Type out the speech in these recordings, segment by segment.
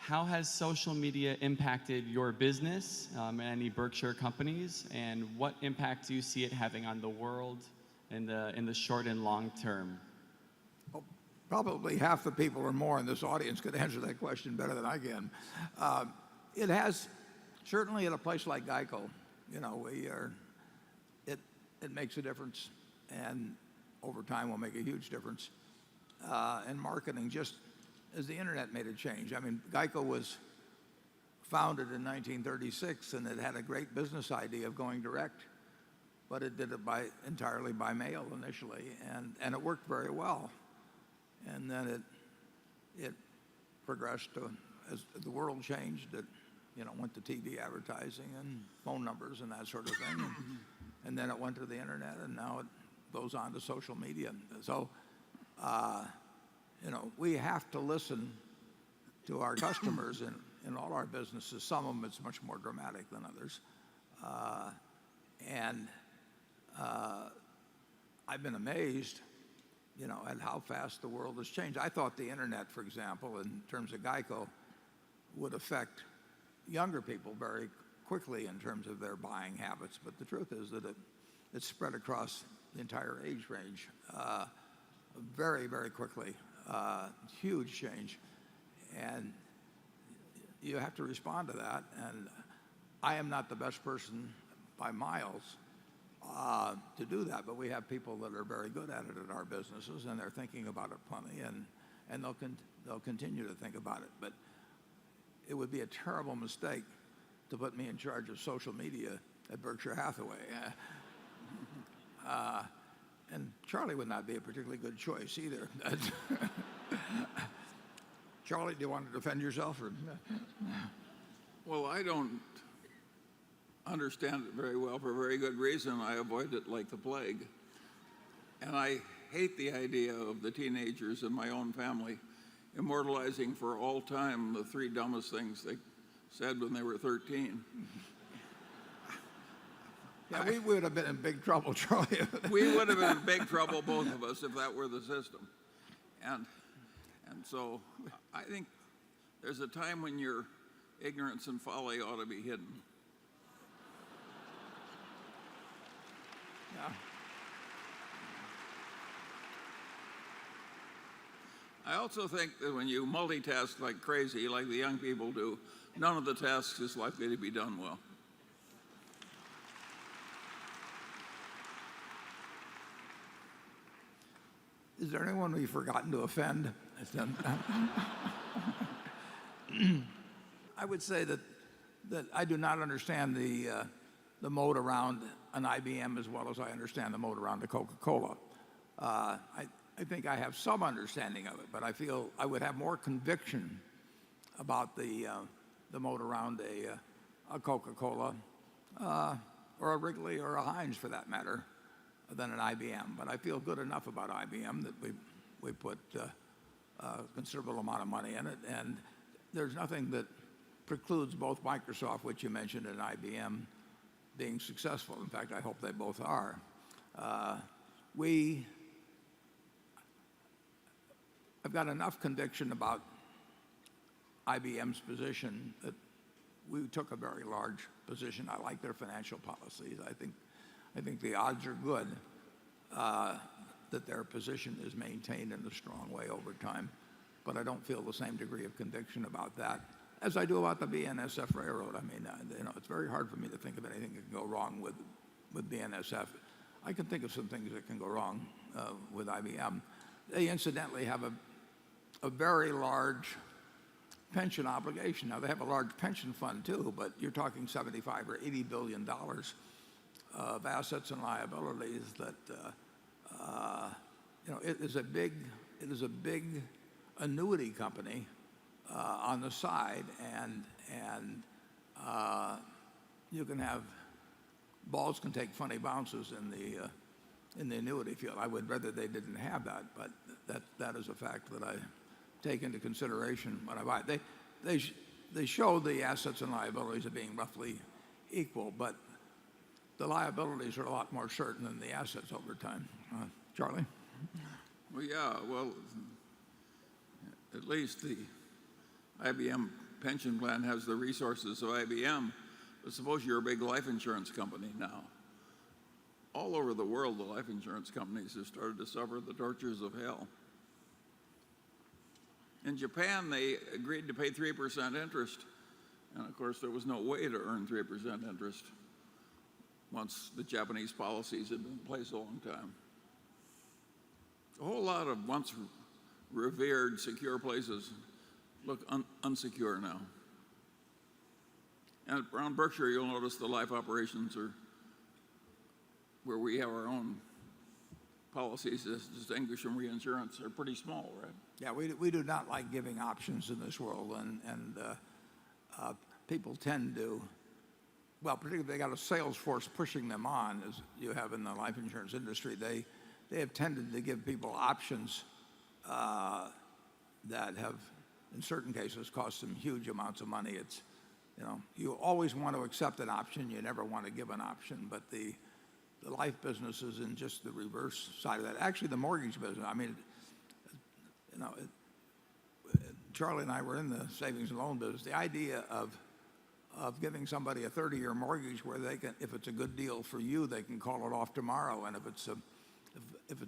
How has social media impacted your business and any Berkshire companies, and what impact do you see it having on the world in the short and long term? Well, probably half the people or more in this audience could answer that question better than I can. It has, certainly at a place like Geico, it makes a difference, and over time will make a huge difference. And marketing, just as the internet made a change. I mean, Geico was founded in 1936, and it had a great business idea of going direct, but it did it entirely by mail initially, and it worked very well. And then it progressed as the world changed. It went to TV advertising and phone numbers and that sort of thing, and then it went to the internet, and now it goes on to social media. So, we have to listen to our customers in all our businesses. Some of them it's much more dramatic than others. I've been amazed, at how fast the world has changed. I thought the internet, for example, in terms of Geico, would affect younger people very quickly in terms of their buying habits. But the truth is that it's spread across the entire age range very, very quickly. Huge change, and you have to respond to that. And I am not the best person by miles to do that, but we have people that are very good at it in our businesses, and they're thinking about it plenty, and they'll continue to think about it. But it would be a terrible mistake to put me in charge of social media at Berkshire Hathaway. And Charlie would not be a particularly good choice either. Charlie, do you want to defend yourself? Or? Well, I don't understand it very well for a very good reason. I avoid it like the plague. And I hate the idea of the teenagers in my own family immortalizing for all time the three dumbest things they said when they were 13. Yeah, we would have been in big trouble, Charlie. We would have been in big trouble, both of us, if that were the system. And so I think there's a time when your ignorance and folly ought to be hidden. Yeah. I also think that when you multitask like crazy, like the young people do, none of the tasks is likely to be done well. Is there anyone we've forgotten to offend? I would say that I do not understand the moat around an IBM as well as I understand the moat around a Coca-Cola. I think I have some understanding of it, but I feel I would have more conviction about the moat around a Coca-Cola or a Wrigley or a Heinz, for that matter, than an IBM. But I feel good enough about IBM that we put a considerable amount of money in it, and there's nothing that precludes both Microsoft, which you mentioned, and IBM being successful. In fact, I hope they both are. I've got enough conviction about IBM's position that we took a very large position. I like their financial policies. I think the odds are good that their position is maintained in a strong way over time, but I don't feel the same degree of conviction about that as I do about the BNSF Railroad. I mean, it's very hard for me to think of anything that can go wrong with BNSF. I can think of some things that can go wrong with IBM. They incidentally have a very large pension obligation. Now, they have a large pension fund too, but you're talking $75 or $80 billion of assets and liabilities that it is a big annuity company on the side, and you can have balls can take funny bounces in the annuity field. I would rather they didn't have that, but that is a fact that I take into consideration when I buy. They show the assets and liabilities as being roughly equal, but the liabilities are a lot more certain than the assets over time. Charlie? Well, yeah, at least the IBM pension plan has the resources of IBM, but suppose you're a big life insurance company now. All over the world, the life insurance companies have started to suffer the tortures of hell. In Japan, they agreed to pay 3% interest. And of course, there was no way to earn 3% interest once the Japanese policies had been in place a long time. A whole lot of once revered, secure places look unsecure now. And around Berkshire, you'll notice the life operations are where we have our own policies as distinguished from reinsurance are pretty small, right? Yeah, we do not like giving options in this world, and people tend to, well, particularly if they got a sales force pushing them on, as you have in the life insurance industry, they have tended to give people options that have, in certain cases, cost them huge amounts of money. It's, you always want to accept an option, you never want to give an option, but the life business is in just the reverse side of that. Actually, the mortgage business, I mean, Charlie and I were in the savings and loan business. The idea of giving somebody a 30-year mortgage where they can, if it's a good deal for you, they can call it off tomorrow, and if it's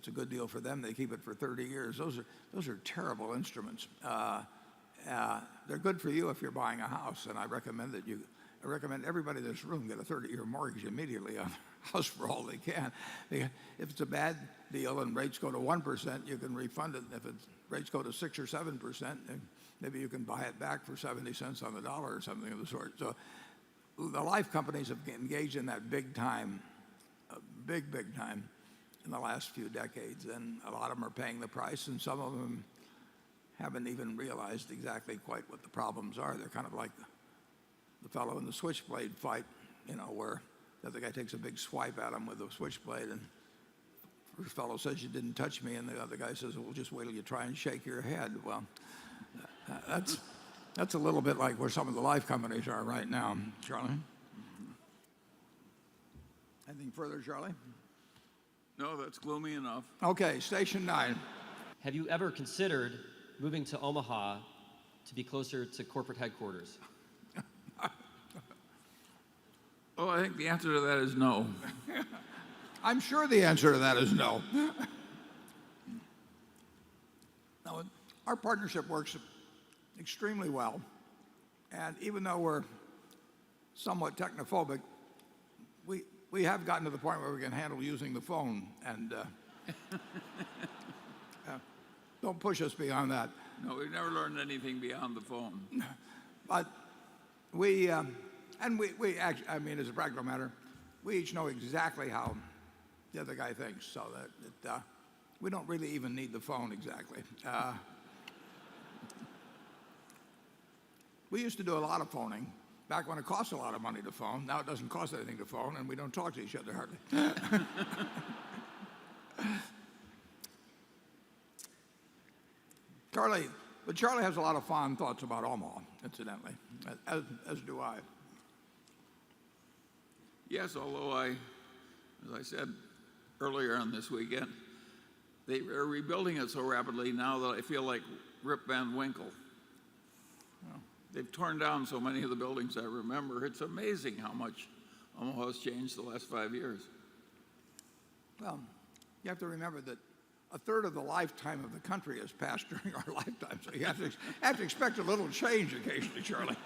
a good deal for them, they keep it for 30 years. Those are terrible instruments. They're good for you if you're buying a house, and I recommend everybody in this room get a 30-year mortgage immediately on a house for all they can. If it's a bad deal and rates go to 1%, you can refund it. If rates go to 6 or 7%, maybe you can buy it back for 70 cents on the dollar or something of the sort. So the life companies have engaged in that big time in the last few decades, and a lot of them are paying the price, and some of them haven't even realized exactly quite what the problems are. They're kind of like the fellow in the switchblade fight, where the other guy takes a big swipe at him with a switchblade, and the first fellow says, "You didn't touch me," and the other guy says, "Well, just wait till you try and shake your head." Well, that's a little bit like where some of the life companies are right now. Charlie? Anything further, Charlie? No, that's gloomy enough. Okay, station 9. Have you ever considered moving to Omaha to be closer to corporate headquarters? Oh, I think the answer to that is no. I'm sure the answer to that is no. Now, our partnership works extremely well, and even though we're somewhat technophobic, we have gotten to the point where we can handle using the phone, and don't push us beyond that. No, we've never learned anything beyond the phone. But we actually, I mean, as a practical matter, we each know exactly how the other guy thinks, so that we don't really even need the phone exactly. We used to do a lot of phoning back when it cost a lot of money to phone. Now it doesn't cost anything to phone, and we don't talk to each other hardly. Charlie has a lot of fond thoughts about Omaha, incidentally, as do I. Yes, although as I said earlier on this weekend, they are rebuilding it so rapidly now that I feel like Rip Van Winkle. They've torn down so many of the buildings I remember. It's amazing how much Omaha has changed the last 5 years. Well, you have to remember that a third of the lifetime of the country has passed during our lifetime, so you have to expect a little change occasionally, Charlie.